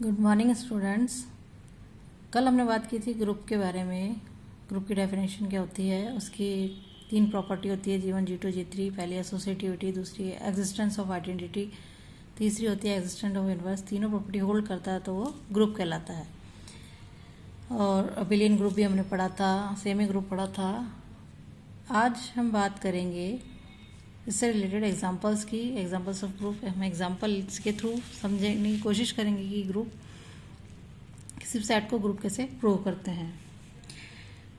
Good morning students. कल हमने बात की थी ग्रुप के बारे में। ग्रुप की डेफिनेशन क्या होती है, उसकी 3 प्रॉपर्टी होती है, G1 G2 G3। पहली एसोसिएटिविटी, दूसरी एग्जिस्टेंस ऑफ आइडेंटिटी, तीसरी होती है एग्जिस्टेंस ऑफ इनवर्स। तीनों प्रॉपर्टी होल्ड करता है तो वो ग्रुप कहलाता है। और अबिलियन ग्रुप भी हमने पढ़ा था, सेमी ग्रुप पढ़ा था। आज हम बात करेंगे इससे रिलेटेड एग्जांपल्स की, एग्जांपल्स ऑफ ग्रुप। हम एग्जांपल्स के थ्रू समझने की कोशिश करेंगे कि ग्रुप किसी सेट को ग्रुप कैसे प्रूव करते हैं।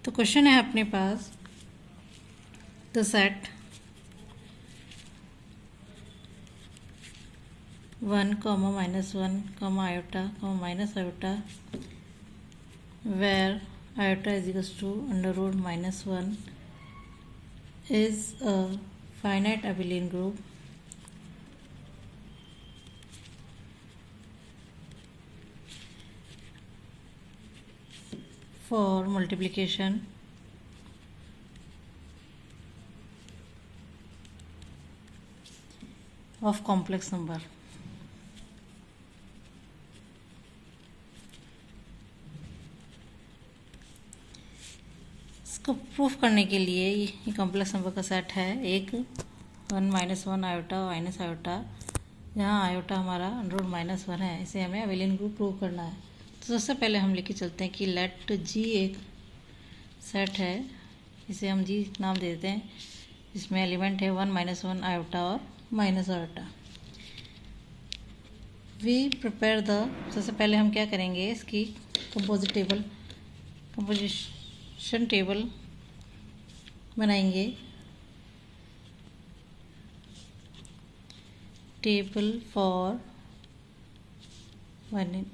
तो क्वेश्चन है अपने पास, the set 1, -1, iota, -iota, where iota is equals to √-1 is a finite abelian group for multiplication of complex number। इसको प्रूफ करने के लिए ये कॉम्प्लेक्स नंबर का सेट है। एक 1, -1 आयोटा माइनस आयोटा, जहाँ आयोटा हमारा √-1 है, इसे हमें एबिलियन ग्रुप प्रूव करना है। तो सबसे पहले हम लेके चलते हैं कि लेट जी एक सेट है, इसे हम जी नाम दे देते हैं, जिसमें एलिमेंट है 1, -1 आयोटा और minus iota. We prepare the, सबसे पहले हम क्या करेंगे, इसकी कंपोजिशन टेबल बनाएंगे। Table for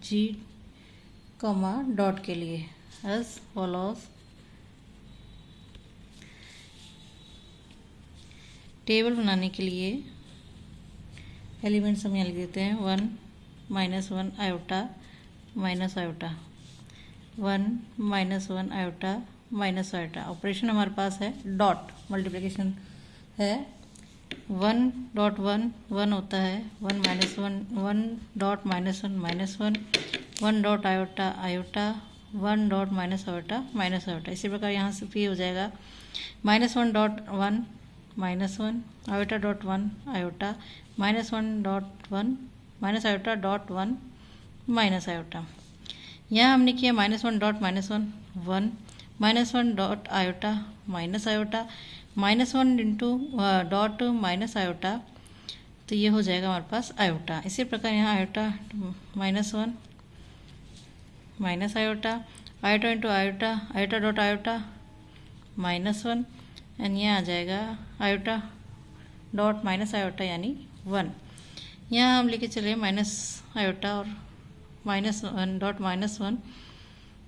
G comma dot के लिए एज फॉलोज। टेबल बनाने के लिए एलिमेंट्स हम यहाँ लिख देते हैं 1, -1 iota minus iota, 1, -1 iota minus iota. Operation हमारे पास है डॉट, मल्टीप्लिकेशन है। 1.1 1 होता है, 1 -1 1 dot -1 -1, 1 dot iota iota, 1 dot minus iota minus iota. इसी प्रकार यहाँ से भी हो जाएगा -1 dot 1 -1 iota dot 1 iota, -1 dot 1 minus iota dot 1 minus iota. यहाँ हमने किया -1 dot -1 1, -1 dot iota minus iota, -1 into dot minus iota, तो ये हो जाएगा हमारे पास आयोटा। इसी प्रकार यहाँ iota -1 minus iota, iota into iota, iota dot iota -1, and ये आ जाएगा आयोटा डॉट माइनस आयोटा यानी 1। यहाँ हम लेके चले माइनस आयोटा और -1 डॉट -1,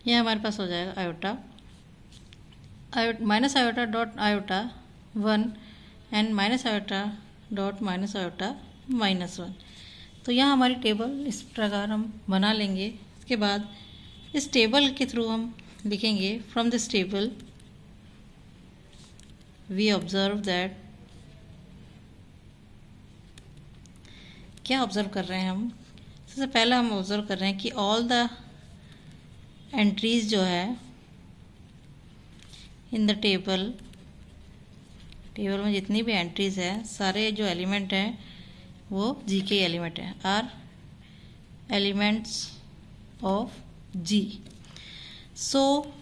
यह हमारे पास हो जाएगा iota minus iota dot iota 1 and minus iota dot minus iota -1। तो यहाँ हमारी टेबल इस प्रकार हम बना लेंगे। इसके बाद इस टेबल के थ्रू हम लिखेंगे, from this table we observe that, क्या ऑब्जर्व कर रहे हैं हम, सबसे पहला हम ऑब्जर्व कर रहे हैं कि ऑल द एंट्रीज जो है इन द टेबल में जितनी भी एंट्रीज है, सारे जो एलिमेंट हैं वो जी के एलिमेंट हैं, are elements of G. So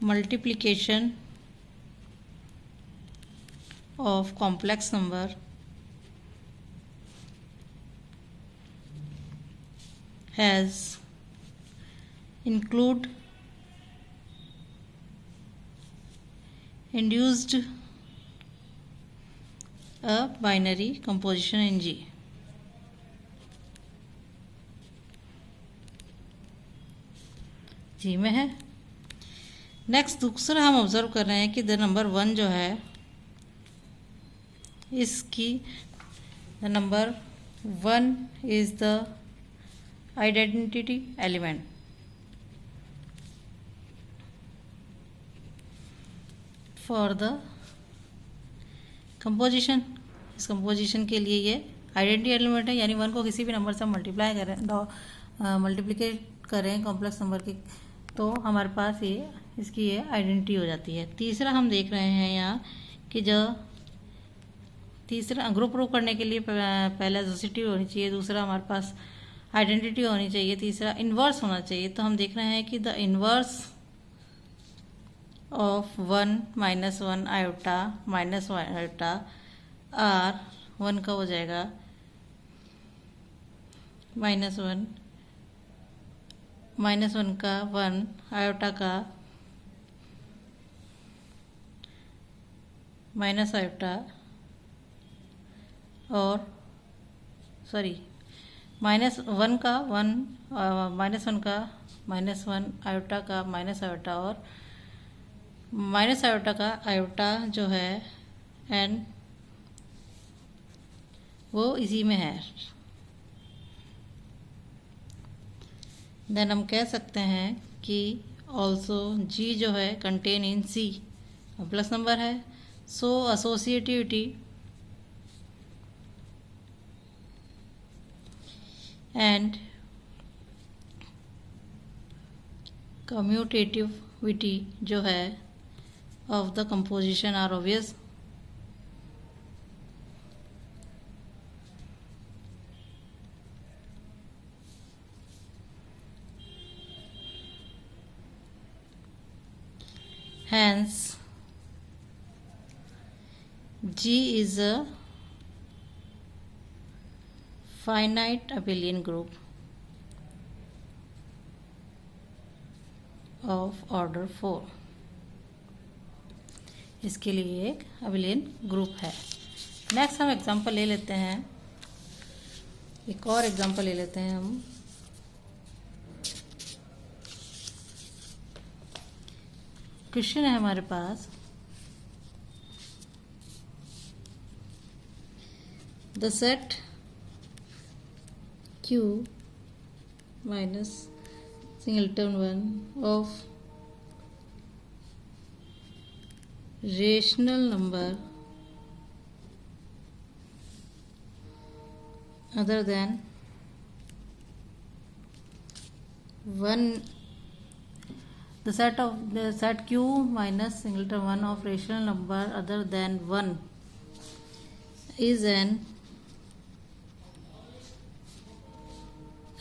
multiplication of complex number has induced a binary composition in G। G में है। नेक्स्ट दूसरा हम ऑब्जर्व कर रहे हैं कि द नंबर 1 जो है, इसकी the number 1 is the identity element. For the composition, इस कंपोजिशन के लिए ये आइडेंटिटी एलिमेंट है, यानी 1 को किसी भी नंबर से मल्टीप्लाई करें, मल्टीप्लिकेट करें कॉम्प्लेक्स नंबर की, तो हमारे पास ये इसकी ये आइडेंटिटी हो जाती है। तीसरा हम देख रहे हैं यहाँ कि जो तीसरा ग्रुप प्रूव करने के लिए पहला एसोसिएटिव होनी चाहिए, दूसरा हमारे पास आइडेंटिटी होनी चाहिए, तीसरा इन्वर्स होना चाहिए। तो हम देख रहे हैं कि the inverse of 1 - 1 iota -1 iota are 1 का हो जाएगा -1 -1 का 1 आयोटा का माइनस आयोटा और सॉरी -1 का 1 -1 का -1 आयोटा का माइनस आयोटा और माइनस आयोटा का आयोटा जो है एन वो इसी में है। देन हम कह सकते हैं कि ऑल्सो जी जो है contain in C plus number है, सो एसोसिएटिविटी एंड कम्यूटेटिविटी जो है of the composition are obvious। Hence G is a finite abelian group of order 4। इसके लिए एक अबिलियन ग्रुप है। नेक्स्ट हम एग्जांपल ले लेते हैं, एक और एग्जांपल ले लेते हैं हम। क्वेश्चन है हमारे पास the set Q minus singleton 1 of rational number other than 1, the set Q minus singleton 1 of rational number other than 1 is an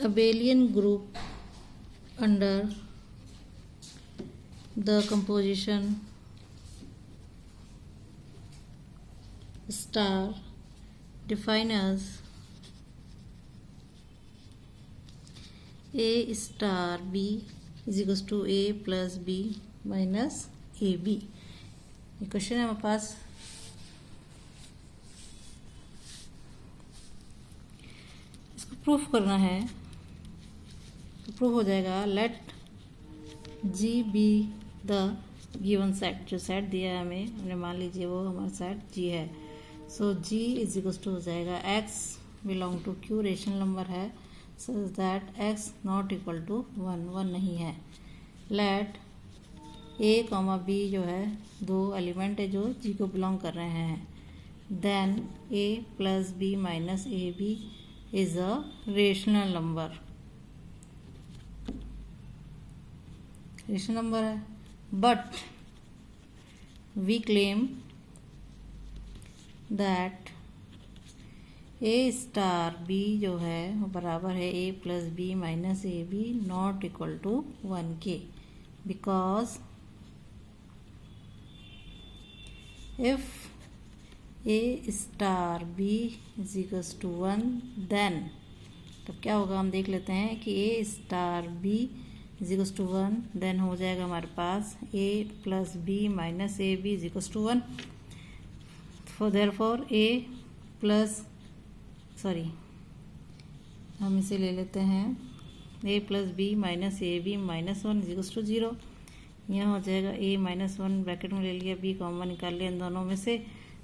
abelian group under the composition star defined as A star B is equals to A plus B minus AB। ये question है हमारे पास। इसको proof करना है तो proof हो जाएगा let G be the given set. जो सेट दिया है हमें मान लीजिए वो हमारा सेट G है। So G is equals to हो जाएगा X belong to Q rational number है, so that X not equal to 1 नहीं है। लेट A, B जो है दो एलिमेंट है जो G को बिलोंग कर रहे हैं। Then A plus B minus AB is a rational number, rational number है। But we claim that A star B जो है वो बराबर है A plus B minus AB not equal to 1 के, because if A star B is equals to 1 then तब क्या होगा हम देख लेते हैं कि A star B is equals to 1 then हो जाएगा हमारे पास A plus B minus AB is equals to 1। For therefore A plus हम इसे ले लेते हैं A plus B minus AB minus 1 is equals to 0। यहाँ हो जाएगा A माइनस 1 ब्रैकेट में ले लिया, B कॉमन निकाल लिया इन दोनों में से,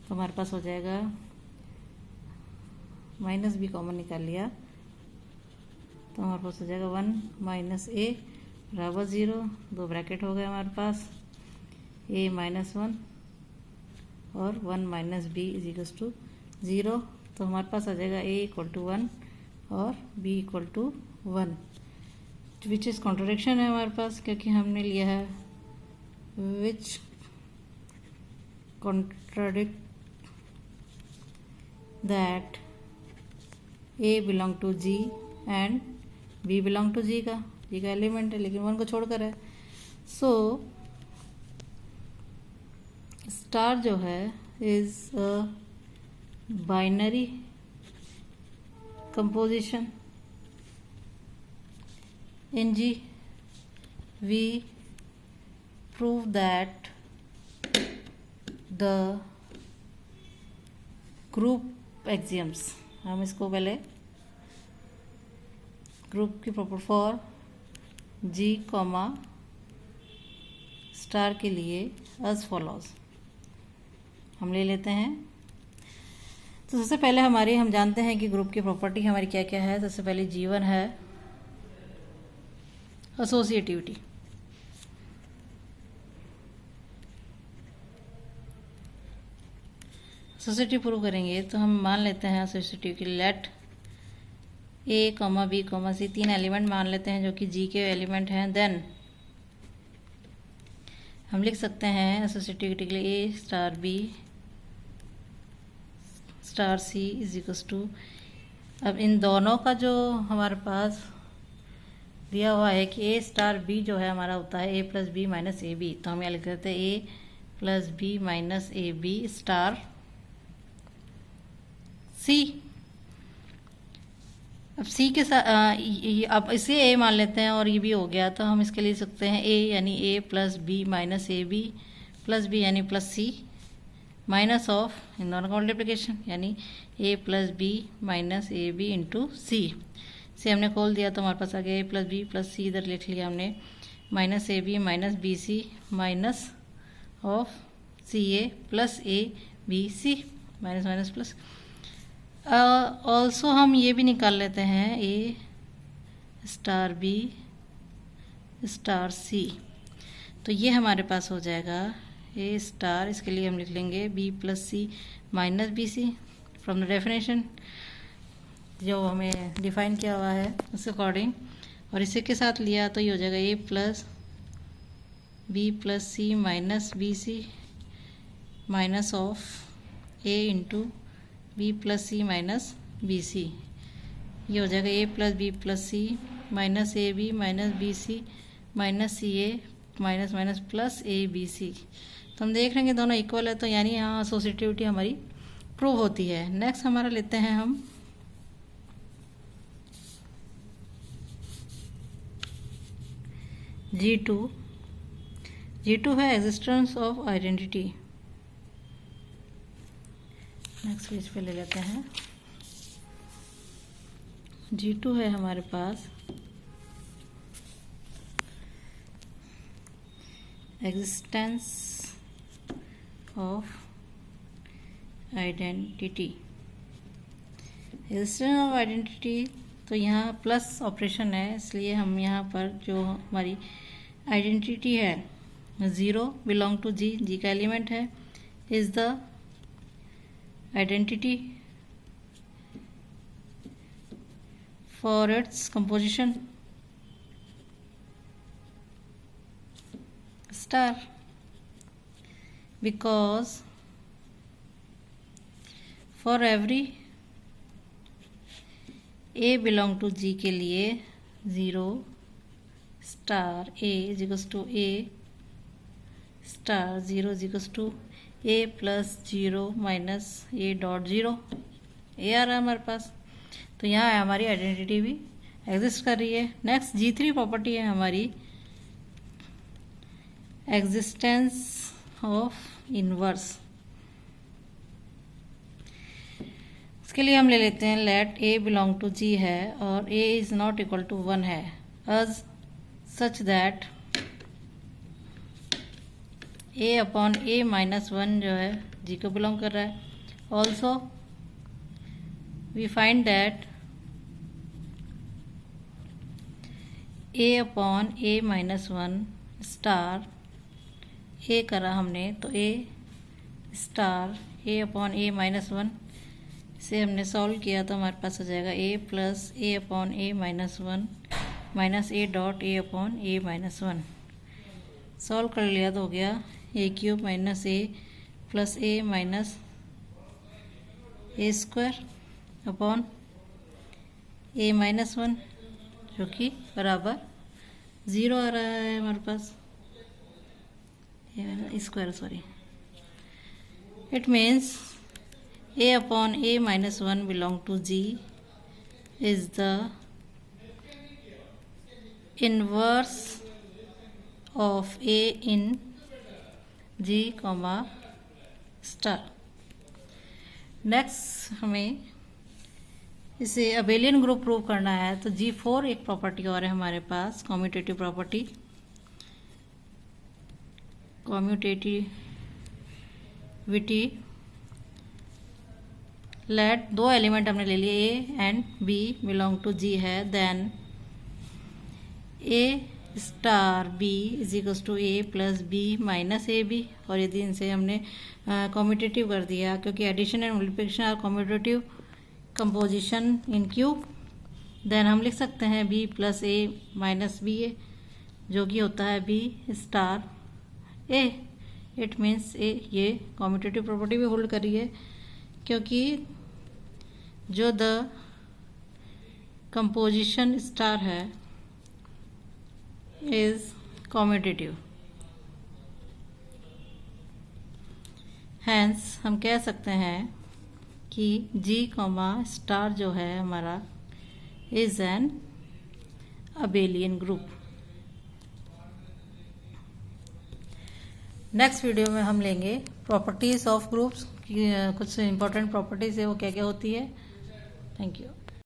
तो हमारे पास हो जाएगा माइनस B कॉमन निकाल लिया तो हमारे पास हो जाएगा 1 माइनस A बराबर 0, दो ब्रैकेट हो गए हमारे पास A माइनस 1 और 1 minus B is equals to 0। तो हमारे पास आ जाएगा a इक्वल टू 1 और b equal to 1, which is contradiction है हमारे पास, क्योंकि हमने लिया है which contradict that a belong to g and b belong to g का एलिमेंट है, लेकिन 1 को छोड़कर है। सो स्टार जो है is a binary composition in G. We prove that the group axioms, हम इसको पहले ग्रुप की proper for G comma star के लिए as follows हम ले लेते हैं। तो सबसे पहले हम जानते हैं कि ग्रुप की प्रॉपर्टी हमारी क्या क्या है। सबसे पहले G1 है एसोसिएटिविटी, एसोसिएटिव प्रूव करेंगे तो हम मान लेते हैं एसोसिएटिव की let A, B, C 3 element मान लेते हैं जो कि G के एलिमेंट हैं। देन हम लिख सकते हैं एसोसिएटिविटी के लिए A star B star C is equals to, अब इन दोनों का जो हमारे पास दिया हुआ है कि A स्टार B जो है हमारा होता है A plus B minus A B, तो हम यहाँ लिख देते हैं A plus B minus A B star C। अब C के साथ अब इसे A मान लेते हैं और ये भी हो गया, तो हम इसके लिए सकते हैं A यानी A plus B minus A B plus B यानी प्लस C माइनस ऑफ इन दोनों का मल्टीप्लिकेशन यानी A plus B minus A B into C से हमने खोल दिया तो हमारे पास आ गया A plus B plus C, इधर लिख लिया हमने minus A B minus B C minus of C A plus A B C minus minus plus. Also हम ये भी निकाल लेते हैं A star B star C, तो ये हमारे पास हो जाएगा A स्टार, इसके लिए हम लिख लेंगे B plus C minus B C from the definition जो हमें डिफाइन किया हुआ है उस अकॉर्डिंग, और इसी के साथ लिया तो ये हो जाएगा A plus B plus C minus B C minus of A into B plus C minus B C, ये हो जाएगा A plus B plus C minus A B minus B C minus C A minus minus plus A B C. तो हम देख रहे हैं कि दोनों इक्वल है, तो यानी यहाँ एसोसिएटिविटी हमारी प्रूव होती है। नेक्स्ट हमारा लेते हैं हम G2। G2 है existence of identity. Next page पे ले लेते हैं। G2 है हमारे पास existence of identity. Existence of identity, तो यहाँ प्लस ऑपरेशन है, इसलिए हम यहाँ पर जो हमारी आइडेंटिटी है 0 बिलोंग टू G, G का एलिमेंट है, is the identity for its composition star, because for every A belong to G के लिए 0 star A is equals to A star 0 is equals to A plus 0 minus A dot 0 A आ रहा है हमारे पास, तो यहाँ हमारी identity भी exist कर रही है। नेक्स्ट G3 प्रॉपर्टी है हमारी एग्जिस्टेंस ऑफ इनवर्स। इसके लिए हम ले लेते हैं let A belong to G है और A is not equal to 1 है, as such that A upon A minus 1 जो है G को बिलोंग कर रहा है। Also we find that A upon A minus 1 star A करा हमने, तो A star A upon A minus 1 इसे हमने सॉल्व किया तो हमारे पास हो जाएगा a plus A upon A minus one minus A dot A upon A minus one. Solve कर लिया तो हो गया A cube minus A plus A minus A square upon A minus one, जो कि बराबर 0 आ रहा है हमारे पास, A square sorry. It means a upon a minus 1 belong to G is the inverse of a in G comma star। Next हमें इसे अबेलियन ग्रुप प्रूव करना है, तो G4 एक प्रॉपर्टी और है हमारे पास, कॉम्यूटेटिव प्रॉपर्टी। कॉम्यूटेटिविटी, लेट दो एलिमेंट हमने ले लिए A and B belong to G है, then A star B is equals to A plus B minus A B. और यदि इनसे हमने कॉम्यूटेटिव कर दिया, क्योंकि addition and multiplication are commutative composition in Q, then हम लिख सकते हैं B plus A minus B A, जो कि होता है B star A. It means ए, ये कॉम्यूटेटिव प्रॉपर्टी भी होल्ड करी है, क्योंकि जो द कंपोजिशन स्टार है इज कॉम्यूटेटिव। हैंस हम कह सकते हैं कि जी कॉमा स्टार जो है हमारा is an abelian group. Next video में हम लेंगे प्रॉपर्टीज ऑफ ग्रुप्स की, कुछ इंपॉर्टेंट प्रॉपर्टीज है वो क्या क्या होती है। Thank you.